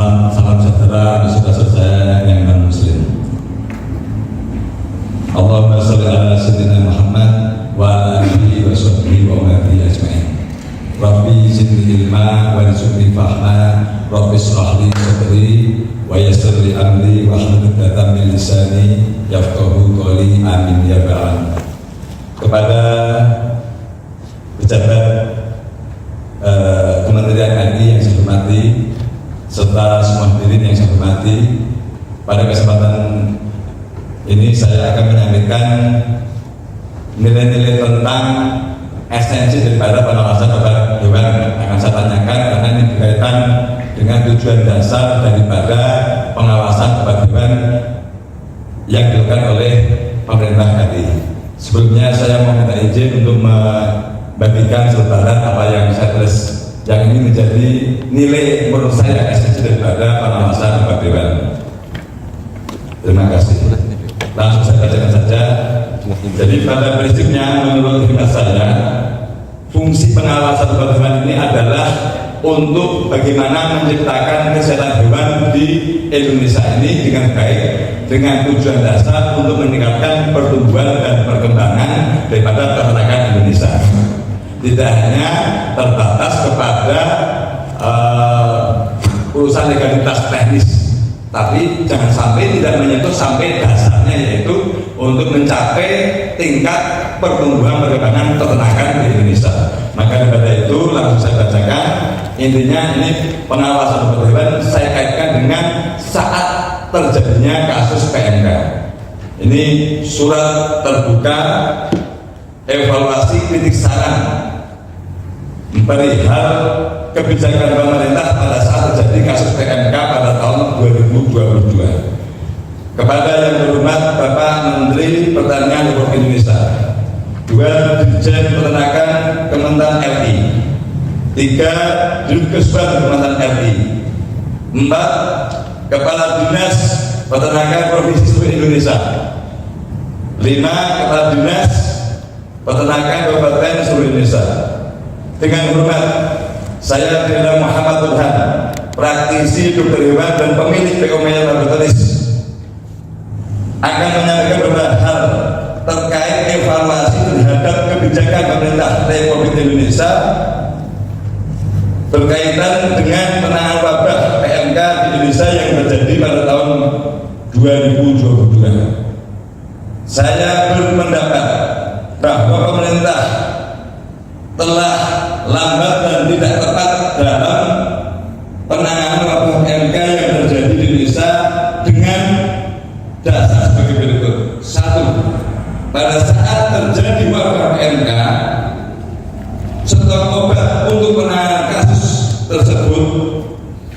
Salam sejahtera saudara saya yang non muslim. Allahumma sholli ala sayyidina Muhammad wa ala alihi wa sahbihi wa ummatihi ajma'in. Rabbi zidni ilma wa rizqni fahma, Rabbi shrah li sadri wa yassir li amri wa hlul 'uqdatam min lisani yafqahu qawli. Amin ya rabbal alamin. Kepada pejabat Kementerian RI yang saya hormati serta semua hadirin yang saya hormati, pada kesempatan ini saya akan menyampaikan nilai-nilai tentang esensi daripada pengawasan obat hewan. Akan saya tanyakan karena ini berkaitan dengan tujuan dasar daripada pengawasan obat hewan yang dilakukan oleh pemerintah RI. Sebelumnya saya mau minta izin untuk membagikan selebaran apa yang saya tulis, yang ini menjadi nilai menurut saya esensi daripada pengawasan obat hewan. Terima kasih. Langsung saya bacakan saja. Jadi pada prinsipnya menurut hemat saya, fungsi pengawasan obat hewan ini adalah untuk bagaimana menciptakan kesehatan hewan di Indonesia ini dengan baik, dengan tujuan dasar untuk meningkatkan pertumbuhan dan perkembangan daripada peternakan Indonesia. Tidak hanya terbatas kepada urusan legalitas teknis, tapi jangan sampai tidak menyentuh sampai dasarnya, yaitu untuk mencapai tingkat pertumbuhan perkembangan peternakan di Indonesia. Maka daripada itu langsung saya bacakan. Intinya ini pengawasan obat hewan saya kaitkan dengan saat terjadinya kasus PMK. Ini surat terbuka evaluasi kritik saran perihal kebijakan pemerintah pada saat terjadi kasus PMK pada tahun 2022. Kepada yang terhormat Bapak Menteri Pertanian Republik Indonesia, 2 Dirjen Peternakan Kementerian RI, 3 Dirkesban Kementerian RI, 4 Kepala Dinas Peternakan Provinsi seluruh Indonesia, 5 Kepala Dinas Peternakan Kabupaten seluruh Indonesia. Dengan hormat, saya Dr. Muhammad Burhan, praktisi dokter hewan dan pemilik PO Meyer Laboratories, akan menyampaikan beberapa hal terkait evaluasi terhadap kebijakan pemerintah Republik Indonesia berkaitan dengan penanganan wabah PMK di Indonesia yang terjadi pada tahun 2022. Saya berpendapat bahwa pemerintah telah lambat dan tidak tepat dalam penanganan wabah PMK yang terjadi di Indonesia dengan dasar sebagai berikut. 1. Pada saat terjadi wabah PMK, stok obat untuk penanganan kasus tersebut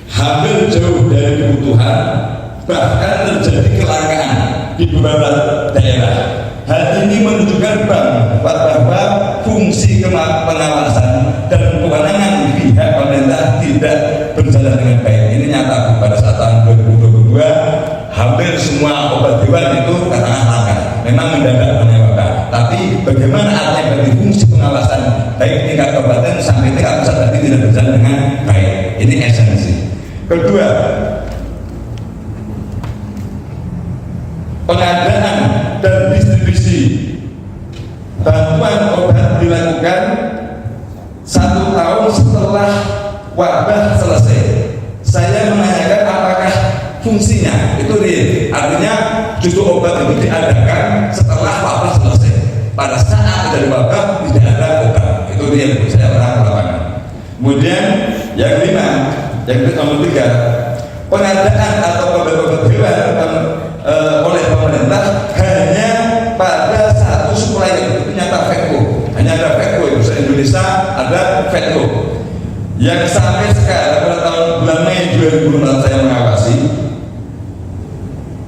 hampir jauh dari kebutuhan, bahkan terjadi kelangkaan di beberapa daerah. Hal ini menunjukkan bahwa fungsi pengawasan dan kewenangan pihak pemerintah tidak berjalan dengan baik. Ini nyata pada saat tahun 2022 hampir semua obat hewan itu katakan langka, memang mendadak wabah. Tapi bagaimana artinya dari fungsi pengawasan baik tingkat kabupaten sampai tingkat pusat tadi tidak berjalan dengan baik. Ini esensi. Kedua, pengadaan dan distribusi bantuan obat dilakukan 1 tahun setelah wabah selesai. Saya menanyakan apakah fungsinya itu real, artinya justru obat itu diadakan setelah wabah selesai. Pada saat dari wabah tidak ada obat, itu real. Saya pernah melakukan. Kemudian yang nomor 3, pengadaan atau obat-obat hewan oleh pemerintah hanya pada satu supplier, itu nyata Vetco. Hanya ada Vetco, itu se-Indonesia ada Vetco yang sampai sekarang pada bulan Mei 2004 saya mengawasi,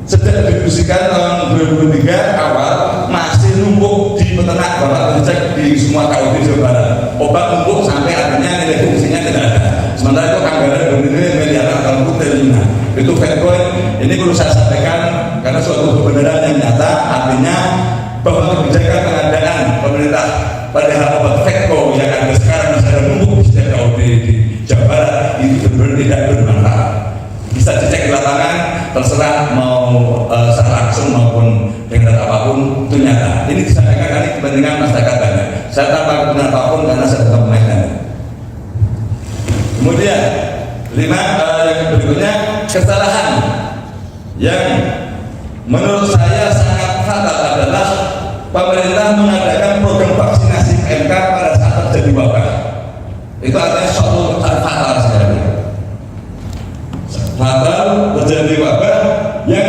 sejak didistribusikan tahun 2003 awal masih numpuk di peternak. Bapak cek di semua KUD Jawa Barat, obat numpuk sampai artinya nilai fungsinya tidak ada. Sementara itu anggaran bernilai miliaran tahun triliunan. Itu Vetco. Ini perlu saya sampaikan karena suatu kebenaran yang nyata, artinya bahwa kebijakan pengadaan pemerintah pada hal obat Vetco yang ada sekarang masih ada numpuk di setiap KUD di Jawa Barat itu benar-benar tidak bermanfaat. terserah mau secara langsung maupun dengan apapun itu nyata. Ini disampaikan kali kepentingan masyarakat banyak. Saya tanpa kepentingan apapun karena saya tetap menaikkan. Kemudian yang berikutnya, kesalahan yang menurut saya sangat fatal adalah pemerintah mengadakan program vaksinasi PMK pada saat terjadi wabah. Itu artinya suatu fatal sekali. Fatal terjadi wabah yang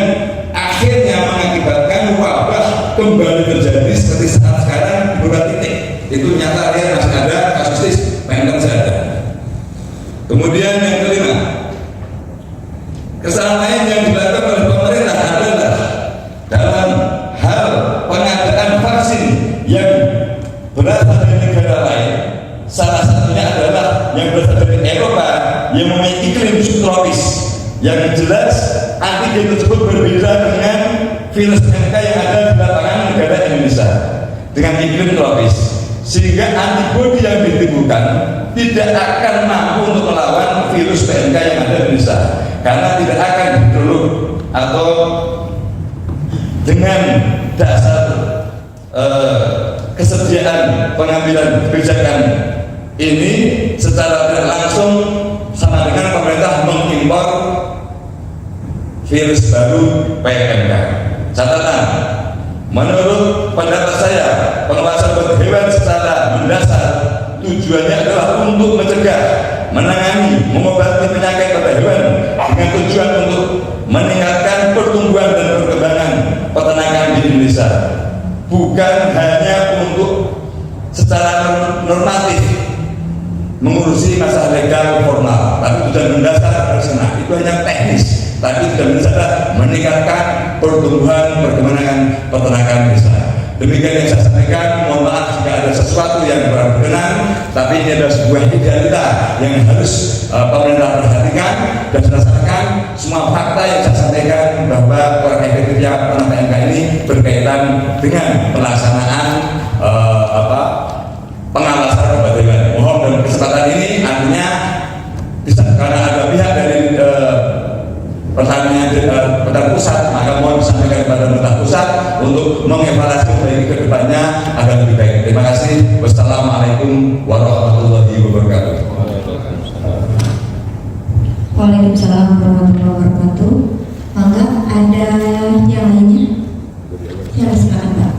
akhirnya mengakibatkan wabah kembali terjadi seperti saat sekarang di beberapa titik. Itu nyata, ya, masih ada kasus PMK masih ada. Kemudian yang kelima, kesalahan lain yang dilakukan oleh pemerintah adalah dalam hal pengadaan vaksin yang berasal dari negara lain. Salah satunya adalah yang berasal dari Eropa yang memiliki iklim subtropis. Yang jelas antigen tersebut berbeda dengan virus MK yang ada di lapangan negara Indonesia dengan iklim tropis, sehingga antibodi yang ditimbulkan tidak akan mampu untuk melawan virus PMK yang ada di Indonesia, karena tidak akan dipeluk atau dengan dasar kesediaan pengambilan kebijakan ini secara tidak langsung sama dengan pemerintah mengimpor virus baru PMK. Catatan, menurut pendapat saya, pengawasan obat hewan secara mendasar tujuannya adalah untuk mencegah, menangani, mengobati penyakit pada hewan dengan tujuan untuk meningkatkan pertumbuhan dan perkembangan peternakan di Indonesia, bukan hanya untuk secara normatif mengurusi masalah legal formal, tapi tujuan mendasar bersama itu hanya teknis, tapi tidak bisa meningkatkan pertumbuhan perkembangan peternakan desa. Demikian yang saya sampaikan. Mohon maaf jika ada sesuatu yang kurang berkenan, tapi ini adalah sebuah idealita yang harus pemerintah perhatikan dan berdasarkan semua fakta yang saya sampaikan bahwa kurang efektifnya peternakan PMK ini berkaitan dengan pelaksanaan pengawasan obat hewan. Mohon dalam kesempatan ini artinya bisa, karena ada pihak dari pemerintah pusat, maka mohon disampaikan kepada pemerintah pusat untuk mengevaluasi baik ke depannya agar lebih baik. Terima kasih. Wassalamualaikum warahmatullahi wabarakatuh. Waalaikumsalam warahmatullahi wabarakatuh. Maka ada yang lainnya? Ya, silakan Pak.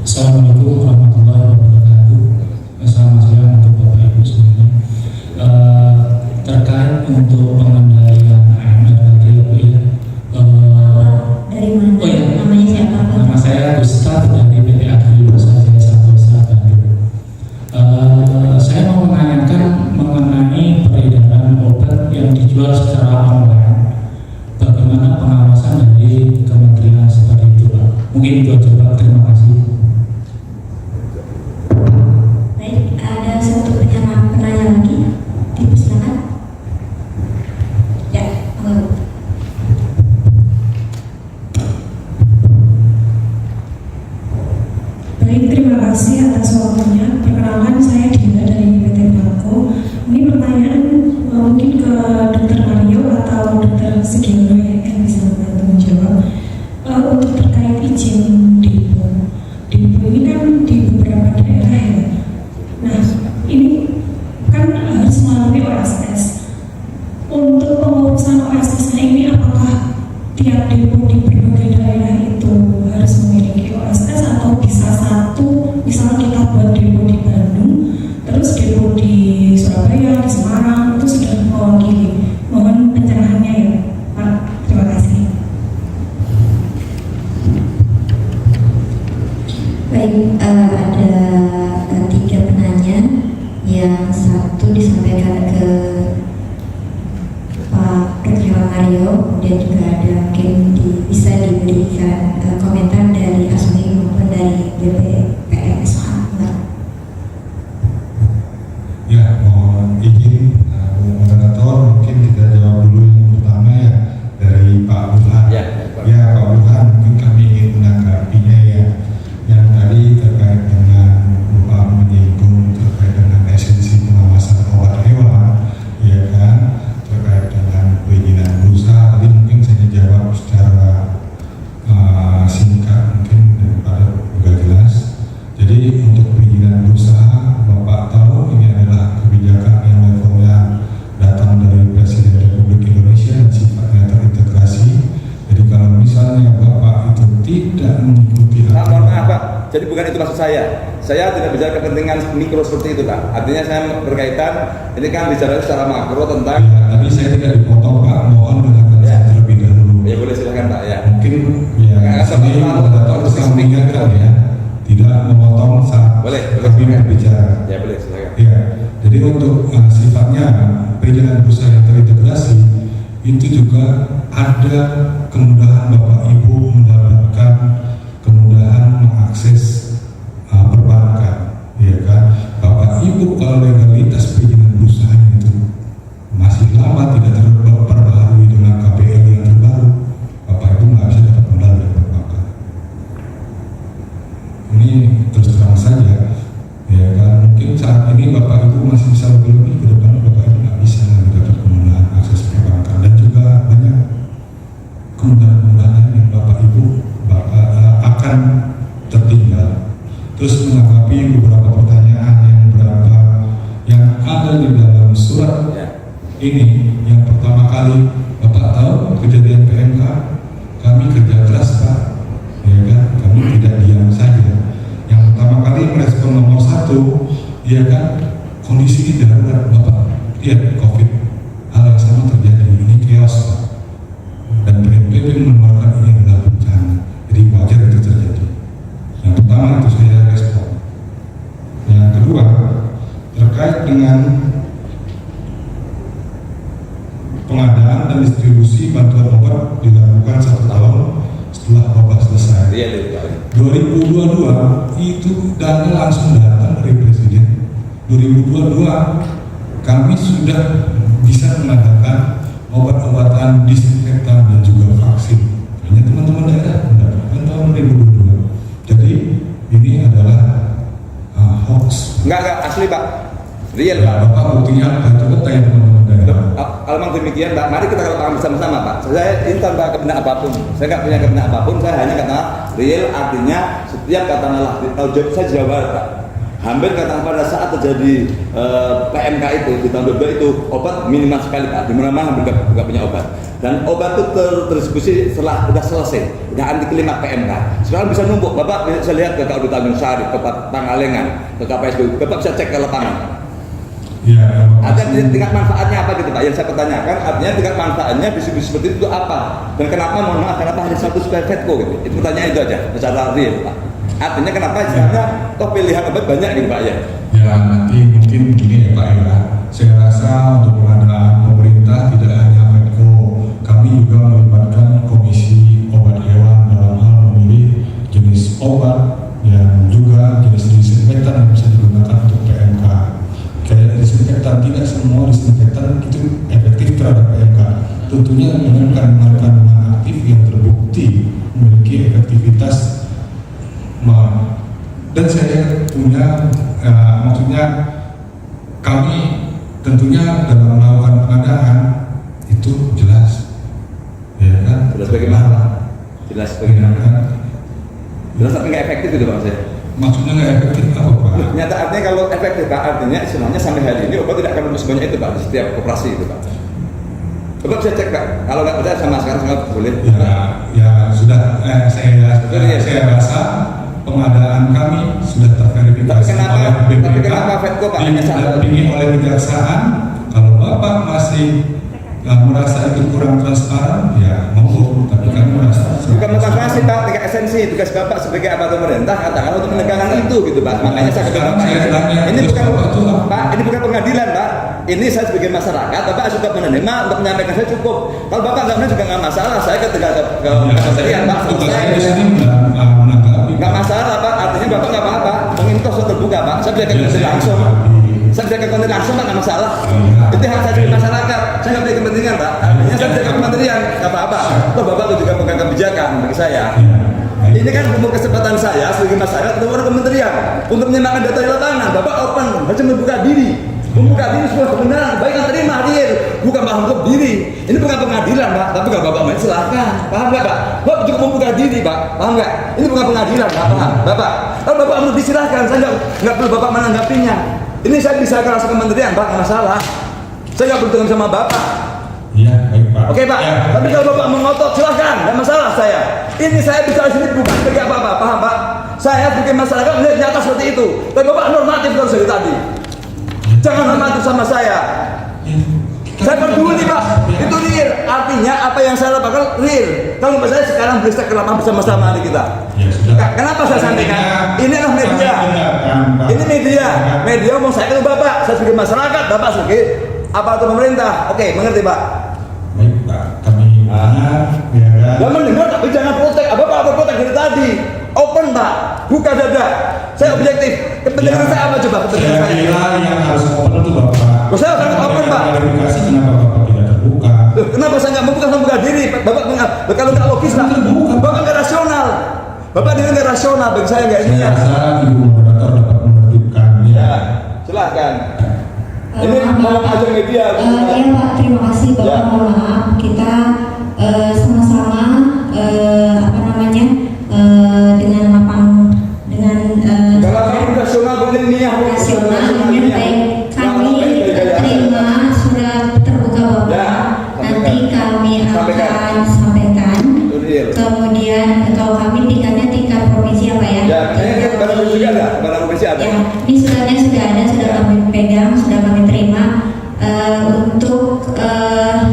Assalamualaikum warahmatullahi wabarakatuh. Selamat siang untuk Bapak Ibu semuanya. Terkait untuk pengendalian AMR tadi ya Bu ya. Dari mana? Oh ya, Namanya siapa Pak? nama saya Gustaf dari PT Agri Usaha Jasa Bandung. Saya mau menanyakan mengenai peredaran obat yang dijual secara online. Bagaimana pengawasan dari kementerian seperti itu Pak? Mungkin itu aja Pak. Terima kasih. Ada satu penanya lagi, silakan. Ya, baik, terima kasih atas waktunya. Perkenalkan, saya Dina dari PT Blanco. Ini pertanyaan mungkin ke Dr. Mario atau Dr. Sugiono yang bisa membantu menjawab. Untuk terkait izin depo ini kan di beberapa daerah ya. Nah, ini kan harus melalui OSS. Untuk pengurusan OSS-nya ini, apakah tiap depo di berbagai daerah itu harus memiliki OSS atau bisa satu, misalnya kita buat depo di Bandung, terus depo di Surabaya, di Semarang, itu sudah mewakili. Mohon pencerahannya ya Pak. Terima kasih. baik, ada 3 penanya. Yang satu disampaikan ke Pak Dr. Mario, kemudian juga ada mungkin bisa diberikan komentar dari Asmi maupun dari BPPMSH. Ya, mohon izin moderator, mungkin kita jawab dulu yang pertama ya dari Pak Burhan. Ya, Pak Burhan, mungkin kami ingin menanggapinya ya, yang tadi terkait dengan Bapak menyinggung terkait dengan Jadi bukan itu maksud saya. Saya tidak bicara kepentingan mikro seperti itu, Pak. Artinya saya berkaitan, ini kan bicara secara makro tentang. Ya, tapi saya tidak dipotong Pak, mohon dengarkan Ya. saya terlebih dahulu. Ya boleh silakan Pak ya. Mungkin ya sini moderator bisa mengingatkan ya, tidak memotong saat Boleh kami silakan. berbicara. Ya boleh silakan. Ya, jadi untuk sifatnya perizinan berusaha yang terintegrasi itu juga ada kemudahan Bapak Ibu mendapatkan kemudahan mengakses perbankan, ya kan? Bapak Ibu kalau legalitas perizinan berusaha itu masih lama tidak terperbaharui dengan KPL yang terbaru, Bapak Ibu nggak bisa dapat modal dari perbankan. Ini terus terang saja, ya kan? Mungkin saat ini Bapak Ibu masih bisa lebih, ke depan Bapak Ibu nggak bisa lagi dapat kemudahan akses perbankan, dan juga banyak kemudahan-kemudahan yang Bapak Ibu akan tertinggal. Terus menanggapi beberapa pertanyaan yang ada di dalam surat Ya. ini, yang pertama kali Bapak tahu kejadian PMK, kami kerja keras Pak, ya kan? Kami tidak diam saja. Yang pertama kali merespon nomor 1, ya kan, kondisi ini darurat Bapak. Lihat COVID, hal yang sama terjadi, ini chaos Pak. Dan BNPB mengeluarkan ini adalah bencana, jadi wajar itu terjadi. Yang pertama itu saya respon. Yang kedua, terkait dengan pengadaan dan distribusi bantuan obat dilakukan 1 tahun setelah wabah selesai. Iya deh Pak. 2022 itu dana langsung datang dari Presiden. 2022 kami sudah bisa mengadakan obat-obatan disinfektan dan juga vaksin. Hanya teman-teman daerah mendapatkan tahun 2022. Jadi ini adalah hoax. Enggak asli Pak. Real Ya, Pak. Bapak buktinya apa itu tanya teman-teman daerah. Kalau memang demikian Pak, mari kita kalau paham bersama-sama Pak. Saya ini tanpa kebenaran apapun. Saya nggak punya kebenaran apapun. Saya hanya kata real, artinya setiap katakanlah saya jawab Pak. Hampir katakan pada saat terjadi PMK itu di tahun 2022 itu obat minimal sekali Pak. Di mana-mana hampir nggak punya obat. Dan obat itu terdistribusi setelah sudah selesai, sudah anti klimak PMK. Sekarang bisa numpuk. Bapak bisa lihat ke KUD Tanjung Sari, ke Pangalengan, ke KPSB. Bapak bisa cek ke lapangan. Ya, Artinya tingkat manfaatnya apa gitu Pak? Yang saya pertanyakan artinya tingkat manfaatnya distribusi seperti itu apa? Dan kenapa mohon maaf kenapa hanya 1 square feet kok gitu? Itu pertanyaan itu aja secara real Pak. Artinya kenapa istilahnya toh pilihan obat banyak gitu Pak ya? Ya nanti mungkin begini ya Pak ya. Saya rasa untuk pengadaan pemerintah tidak hanya Medco, kami juga melibatkan Komisi Obat Hewan dalam hal memilih jenis obat yang juga jenis disinfektan yang bisa digunakan untuk PMK. Kayak disinfektan, tidak semua disinfektan itu efektif terhadap PMK. Tentunya dengan kandungan-kandungan aktif yang terbukti memiliki efektivitas. Dan saya punya maksudnya kami tentunya dalam melakukan pengadaan itu jelas, ya kan? Jelas bagaimana? Jelas bagaimana? Jelas tapi nggak efektif itu Pak saya. Maksudnya nggak efektif apa Pak? Nyata artinya kalau efektif Pak artinya istilahnya sampai hari ini obat tidak akan lebih sebanyak itu Pak di setiap operasi itu Pak. Bapak bisa cek Pak. Kalau nggak percaya sama sekarang sangat boleh. Ya sudah. Saya rasa pengadaan kami sudah terverifikasi oleh BPK, didampingi oleh kejaksaan. Kalau Bapak masih merasa itu kurang transparan, ya monggo. Tapi kami merasa bukan transparansi Pak, tingkat esensi tugas Bapak sebagai aparatur pemerintah katakan untuk penegakan itu gitu Pak. Makanya saya katakan ini bukan Pak, ini bukan pengadilan Pak. Ini saya sebagai masyarakat, Bapak sudah menerima untuk menyampaikan saya cukup. Kalau Bapak nggak menerima juga nggak masalah. Saya ketika ke kementerian Pak, saya di sini menanggapi. Nggak masalah Pak, artinya Bapak nggak apa-apa. Mengintos terbuka Pak. Saya bisa ke kementerian langsung. Saya bisa ke kementerian langsung Pak, nggak masalah. Itu hak saya sebagai masyarakat. Saya nggak punya kepentingan Pak. Artinya saya bisa ke kementerian, nggak apa-apa. Toh Bapak itu juga pegang kebijakan bagi saya. Ini kan kesempatan saya sebagai masyarakat untuk kementerian untuk menyenangkan data di lapangan. Bapak open, harus membuka diri. Membuka diri sebuah kebenaran, baik yang terima real, bukan Pak untuk diri. Ini bukan pengadilan Pak, tapi kalau Bapak main silahkan, paham nggak Pak? Bapak juga membuka diri Pak, paham nggak? Ini bukan pengadilan Pak, paham? Bapak, kalau Bapak mau disilahkan, saya nggak perlu Bapak menanggapinya. Ini saya bisa ke rasa kementerian Pak, nggak masalah. Saya nggak bertemu sama Bapak. Iya, baik Pak. Oke Pak, Ya. tapi kalau Bapak mengotot silahkan, nggak masalah saya. Ini saya bisa di sini bukan sebagai apa-apa, paham Pak? Saya sebagai masyarakat melihat nyata seperti itu. Dan Bapak normatif terus dari tadi. Jangan normatif sama saya. Saya peduli Pak, itu real. Artinya apa yang saya lakukan real. Kalau saya sekarang beristek kelama bersama-sama nih kita. Ya, sudah. Kenapa saya sampaikan? Ini adalah media. Ini media. Media mau saya ke Bapak. Saya sebagai masyarakat, Bapak sebagai aparatur pemerintah. Oke, mengerti Pak? Baik Pak, kami ya kan. Jangan mendengar tapi jangan protek. Bapak protek dari tadi. Open Pak, buka dada. Saya objektif. Kepentingan saya apa coba? Kepentingan Saya saya. kira yang harus open itu Bapak. Saya sangat open Pak. Klarifikasi kenapa Bapak tidak terbuka? Loh, kenapa saya nggak membuka diri? Bapak kalau nggak logis lah. Bapak nggak rasional. Bapak dia nggak rasional. Bagi saya nggak ini. Saya rasa Ibu Moderator dapat menertibkan Ya, silakan. Ini mau ajak media. Ya Pak, terima kasih Bapak. Ya. Mohon maaf, kita sama-sama apa namanya dengan lapang dengan Kalau kamu rasional bukan niat. rasional dengan baik. Kami terima sudah terbuka Bapak. Ya, Nanti kami sampaikan. akan sampaikan. Itu real. Kemudian kalau kami tingkatnya tingkat provinsi apa ya? Ya, kayaknya kan barang bukti ada, barang bukti ada. Ya, ini suratnya sudah ada, sudah kami pegang, sudah kami terima. Untuk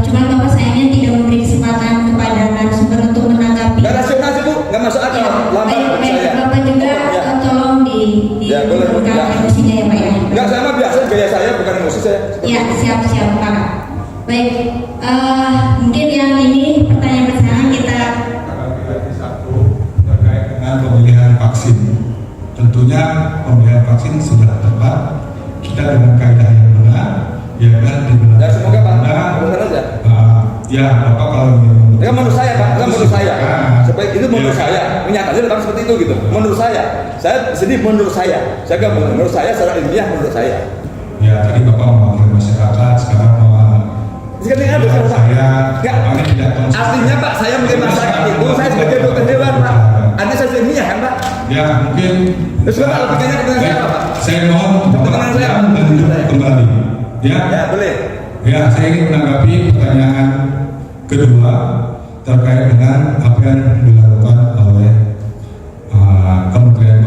cuman Bapak sayangnya tidak memberi kesempatan kepada narasumber untuk menanggapi. Nggak rasional sih Bu, nggak masuk akal. Ya, Lambat baik, bagi saya. Bapak juga Ya. tolong Ya, boleh, dibuka ya. emosinya ya Pak ya. Nggak sama biasa gaya saya bukan emosi saya. Ya, siap Pak. Baik, mungkin yang ini pertanyaan pertanyaan kita. satu terkait dengan pemilihan vaksin. Tentunya pemilihan vaksin sudah tepat. Kita dengan kaidah yang benar, ya kan dibenarkan. Ya semoga Pak, Benar. benar aja. Ya, Bapak kalau ingin Ya menurut saya Pak, kan menurut saya. Silakan. Sebaik itu menurut Ya. saya. Menyatakan tentang seperti itu gitu. Menurut saya sedih menurut saya. Saya nggak menurut saya secara ilmiah menurut saya. Ya, tadi Bapak mewakili masyarakat, sekarang mau Sekarang ada Pak. saya. Saya Bapak tidak konsisten. Artinya Pak, saya menjadi masyarakat itu saya sebagai dokter hewan Pak. Artinya saya ilmiah kan Pak. Ya, mungkin Terus Bapak pertanyaan kepada saya apa Pak? saya mohon Pertanyaan saya. menunjuk kembali. Ya, Ya boleh. ya, saya ingin menanggapi pertanyaan kedua terkait dengan apa yang dilakukan oleh Kementerian